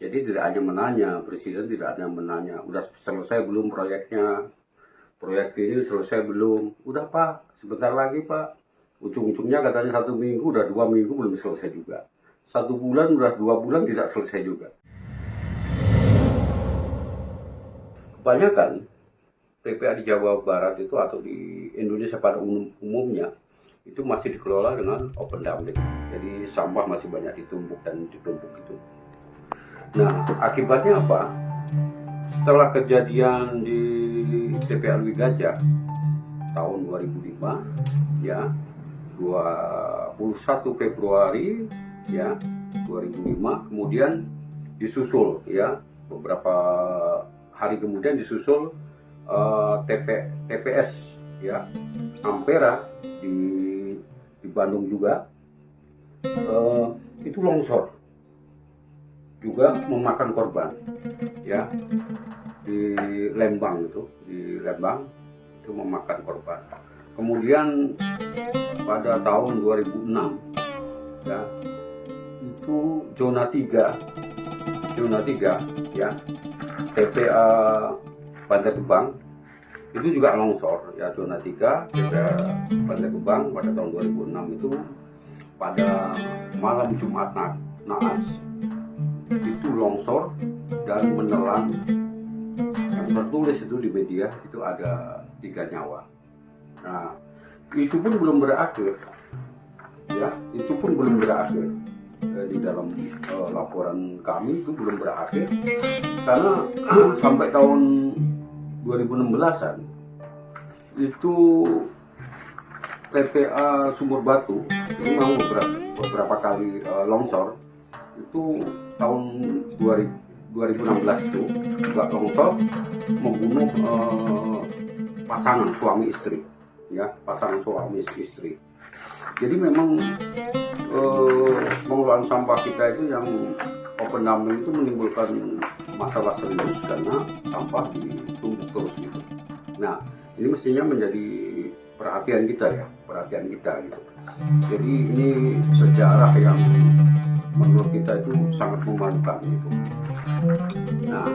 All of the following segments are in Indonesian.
Jadi tidak hanya menanya, Presiden tidak hanya menanya, udah selesai belum proyeknya, proyek ini selesai belum, udah Pak, sebentar lagi Pak. Ujung-ujungnya katanya 1 minggu, udah 2 minggu belum selesai juga. 1 bulan, udah 2 bulan tidak selesai juga. Kebanyakan TPA di Jawa Barat itu atau di Indonesia pada umumnya itu masih dikelola dengan open dumping. Jadi sampah masih banyak ditumpuk dan ditumpuk itu. Nah, akibatnya apa? Setelah kejadian di TPA Lui Gajah tahun 2005, ya, 21 Februari, ya, 2005, kemudian disusul, ya, beberapa hari kemudian disusul TPS, ya, Ampera di Bandung juga, itu longsor juga memakan korban, ya, di Lembang itu memakan korban. Kemudian pada tahun 2006, ya, itu zona 3 ya, TPA Bantar Gebang itu juga longsor, ya, zona 3 TPA Bantar Gebang pada tahun 2006 itu pada malam Jumat naas itu longsor dan menelan, yang tertulis itu di media itu ada 3 nyawa. Nah, itu pun belum berakhir, ya, itu pun belum berakhir. Di dalam laporan kami itu belum berakhir karena sampai tahun 2016-an itu TPA Sumur Batu itu mau beberapa kali longsor. Itu tahun 2016 itu juga longsor membunuh pasangan suami istri, ya, pasangan suami istri. Jadi memang pengelolaan sampah kita itu yang open dumping itu menimbulkan masalah serius karena sampah ditumpuk terus gitu. Nah, ini mestinya menjadi perhatian kita gitu. Jadi ini sejarah yang menurut kita itu sangat memalukan gitu. Nah,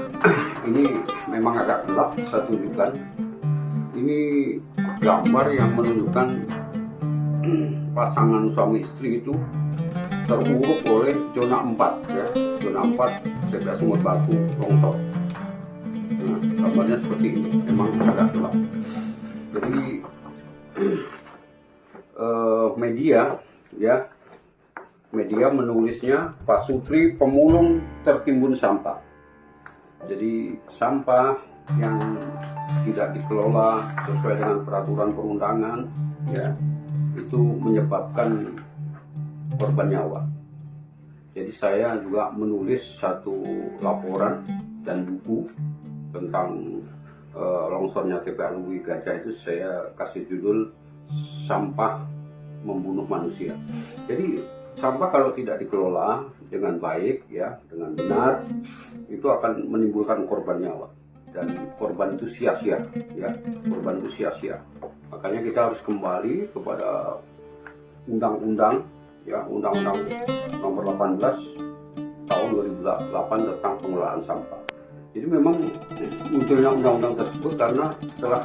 ini memang agak gelap saya tunjukkan. Ini gambar yang menunjukkan pasangan suami istri itu teruruk oleh zona 4, ya, zona 4 TPA Sumur Batu longsor. Nah, gambarnya seperti ini, memang agak gelap. Jadi media, ya, media menulisnya Pak Sutri pemulung tertimbun sampah. Jadi sampah yang tidak dikelola sesuai dengan peraturan perundangan, ya, itu menyebabkan korban nyawa. Jadi saya juga menulis satu laporan dan buku tentang longsornya TPA Lui Gajah itu saya kasih judul Sampah Membunuh Manusia. Jadi sampah kalau tidak dikelola dengan baik, ya, dengan benar, itu akan menimbulkan korban nyawa dan korban itu sia-sia, ya, korban itu sia-sia. Makanya kita harus kembali kepada undang-undang, ya, Undang-Undang Nomor 18 tahun 2008 tentang pengelolaan sampah. Jadi memang munculnya undang-undang tersebut karena setelah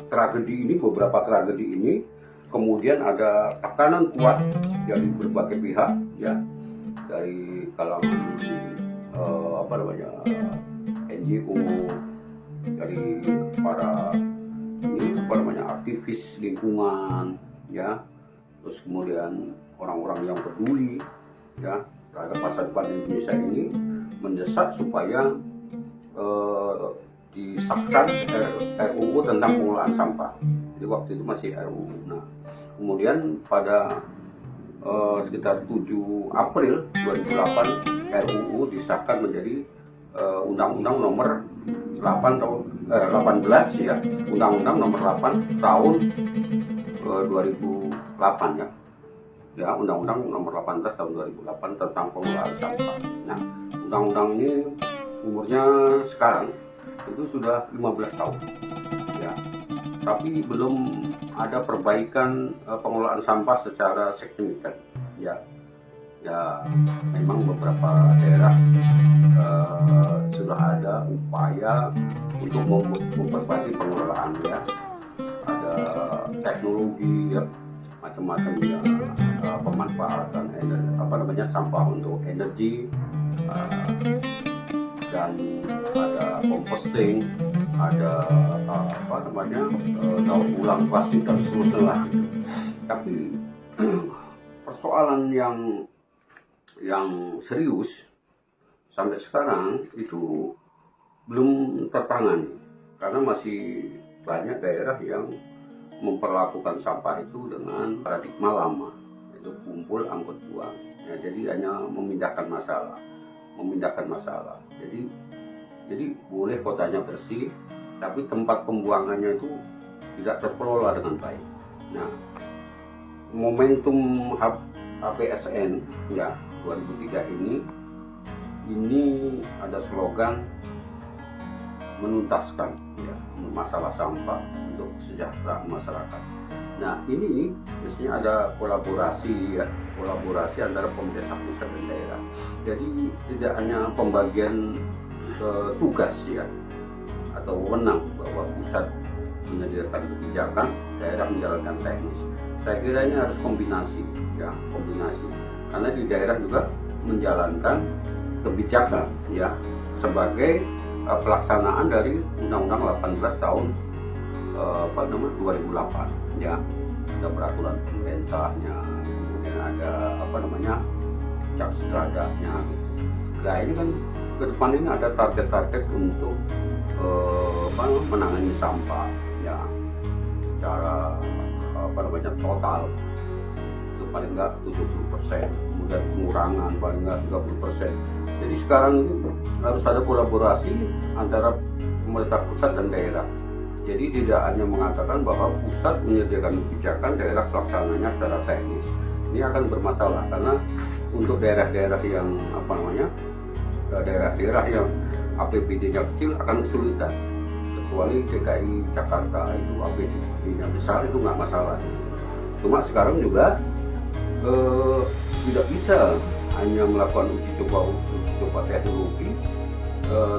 tragedi ini, beberapa tragedi ini, kemudian ada tekanan kuat dari berbagai pihak, ya, dari kalangan NGO, dari para aktivis lingkungan, ya, terus kemudian orang-orang yang peduli, ya, terhadap masa depan Indonesia ini, mendesak supaya disahkan RUU tentang pengelolaan sampah. Jadi waktu itu masih RUU. Nah, kemudian pada sekitar 7 April 2008 RUU disahkan menjadi Undang-Undang Nomor 18, ya, Undang-Undang Nomor 8 tahun 2008, ya. Ya, Undang-Undang Nomor 18 tahun 2008 tentang pengelolaan sampah. Nah, undang-undang ini umurnya sekarang itu sudah 15 tahun, ya. Tapi belum ada perbaikan pengelolaan sampah secara signifikan, ya. Ya, memang beberapa daerah sudah ada upaya untuk memperbaiki pengelolaan ya. Ada teknologi ya, macam-macam ya, pemanfaatan sampah untuk energi, dan ada composting, ada daur ulang plastik dan seterusnya lah gitu. Tapi persoalan yang serius sampai sekarang itu belum tertangani karena masih banyak daerah yang memperlakukan sampah itu dengan paradigma lama, itu kumpul angkut buang ya, jadi hanya memindahkan masalah. Jadi boleh kotanya bersih tapi tempat pembuangannya itu tidak terkelola dengan baik. Nah, momentum HPSN ya 2003 ini ada slogan menuntaskan ya masalah sampah untuk kesejahteraan masyarakat. Nah, ini mestinya ada kolaborasi antara pemerintah pusat dan daerah. Jadi tidak hanya pembagian tugas ya atau wewenang, bahwa pusat menyediakan kebijakan, daerah menjalankan teknis. Saya kira ini harus kombinasi. Karena di daerah juga menjalankan kebijakan ya sebagai pelaksanaan dari Undang-Undang 18 tahun 2008 ya. Ada peraturan pemerintahnya, kemudian ada capstradanya gitu. Nah, ini kan ke depan ini ada target-target untuk menangani sampah ya secara total itu paling enggak 70%, kemudian pengurangan paling enggak 30%. Jadi sekarang ini harus ada kolaborasi antara pemerintah pusat dan daerah. Jadi tidak hanya mengatakan bahwa pusat menyediakan kebijakan, daerah pelaksananya secara teknis. Ini akan bermasalah karena untuk daerah-daerah yang daerah-daerah yang APBD-nya kecil akan kesulitan. Kecuali DKI Jakarta itu APBD-nya besar, itu nggak masalah. Cuma sekarang juga tidak bisa hanya melakukan uji coba teknologi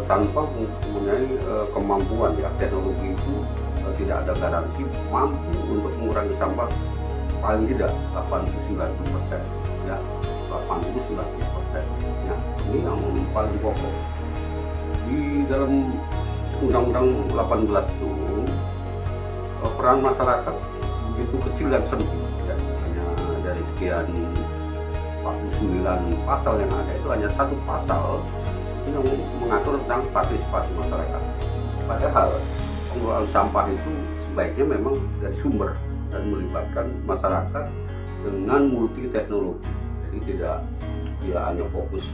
tanpa mempunyai kemampuan ya. Teknologi itu tidak ada garansi mampu untuk mengurangi sampah paling tidak 80-90% ya, 80-90%. Nah, ini yang paling pokok di dalam Undang-Undang 18 itu. Peran masyarakat begitu kecil dan sempit ya. Hanya dari sekian 49 pasal yang ada itu hanya satu pasal yang mengatur tentang partisipasi masyarakat. Padahal pengelolaan sampah itu sebaiknya memang dari sumber dan melibatkan masyarakat dengan multi teknologi. Jadi tidak hanya fokus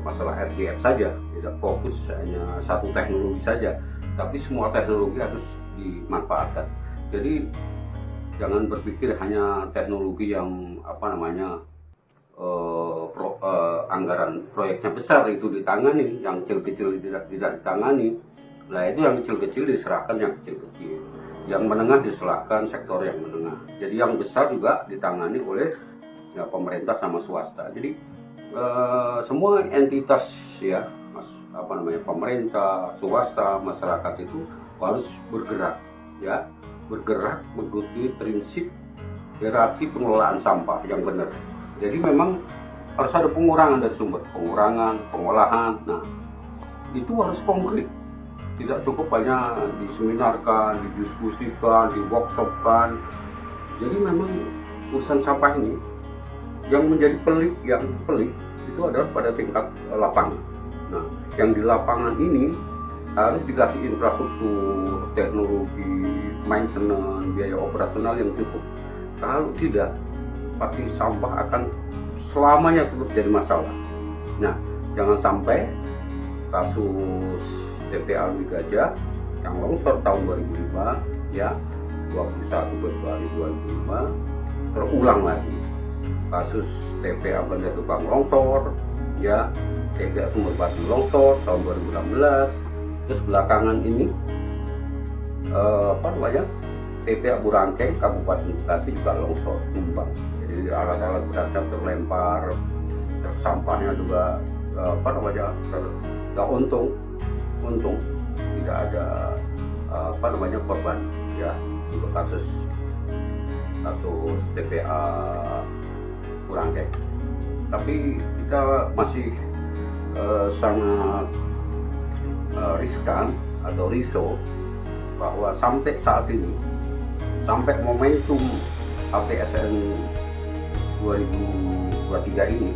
masalah RDF saja, tidak fokus hanya satu teknologi saja, tapi semua teknologi harus dimanfaatkan. Jadi jangan berpikir hanya teknologi yang anggaran proyeknya besar itu ditangani, yang kecil-kecil tidak ditangani. Nah, itu yang kecil-kecil diserahkan yang kecil-kecil, yang menengah diserahkan sektor yang menengah. Jadi yang besar juga ditangani oleh ya, pemerintah sama swasta. Jadi semua entitas ya, pemerintah, swasta, masyarakat itu harus bergerak ya, mengikuti prinsip hierarki pengelolaan sampah yang benar. Jadi memang harus ada pengurangan dari sumber, pengolahan. Nah, itu harus konkret. Tidak cukup hanya diseminarkan, didiskusikan, di-workshopkan. Jadi memang urusan sampah ini yang menjadi pelik itu adalah pada tingkat lapangan. Nah, yang di lapangan ini harus dikasih infrastruktur, teknologi, maintenance, biaya operasional yang cukup. Kalau tidak, pasti sampah akan selamanya terus jadi masalah. Nah, jangan sampai kasus TPA Alwi Gajah yang longsor tahun 2005 ya, 21 Februari 2005 terulang lagi. Kasus TPA Bandar Tukang longsor ya, TPA Sumber Batu longsor tahun 2016. Terus belakangan ini TPA Burangkeng Kabupaten Bekasi juga longsor tumbang. Jadi alat-alat beratnya terlempar sampahnya juga nggak untung tidak ada korban ya untuk kasus TPA Burangkeng. Tapi kita masih sangat riskan atau risau bahwa sampai saat ini, sampai momentum APSN 2023 ini,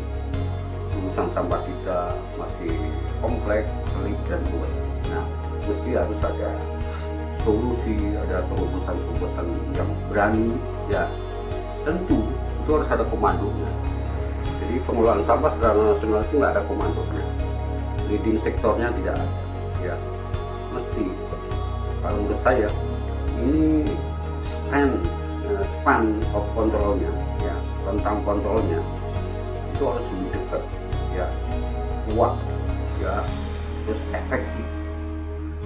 urusan sampah kita masih kompleks, pelik dan rumit. Nah, mesti harus ada solusi, ada terobosan-terobosan yang berani ya. Tentu itu harus ada komandonya. Jadi pengelolaan sampah secara nasional itu nggak ada komandonya, leading sektornya tidak ada ya. Mesti, kalau menurut saya ini span of kontrolnya ya, tentang kontrolnya itu harus lebih dekat ya, kuat ya, terus efektif.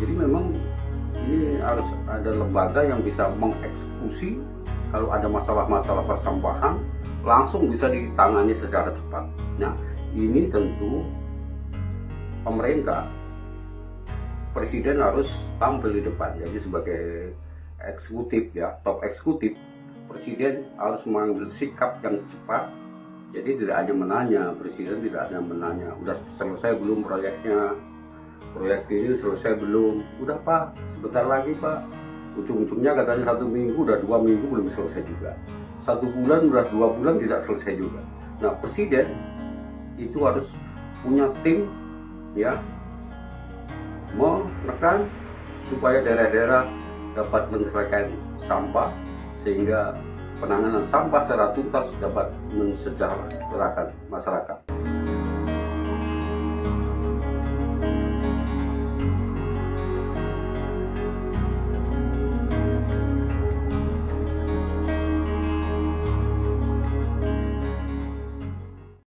Jadi memang ini harus ada lembaga yang bisa mengeksekusi. Kalau ada masalah-masalah persampahan langsung bisa ditangani secara cepat. Nah, ini tentu pemerintah, presiden harus tampil di depan. Jadi sebagai eksekutif ya, top eksekutif, presiden harus mengambil sikap yang cepat. Jadi tidak hanya menanya, presiden tidak hanya menanya, udah selesai belum proyeknya, proyek ini selesai belum, udah Pak, sebentar lagi Pak. Ujung-ujungnya katanya 1 minggu, udah 2 minggu belum selesai juga. 1 bulan, udah 2 bulan tidak selesai juga. Nah, presiden itu harus punya tim ya, menekan supaya daerah-daerah dapat menyelesaikan sampah, sehingga penanganan sampah secara tuntas dapat mensejahterakan masyarakat.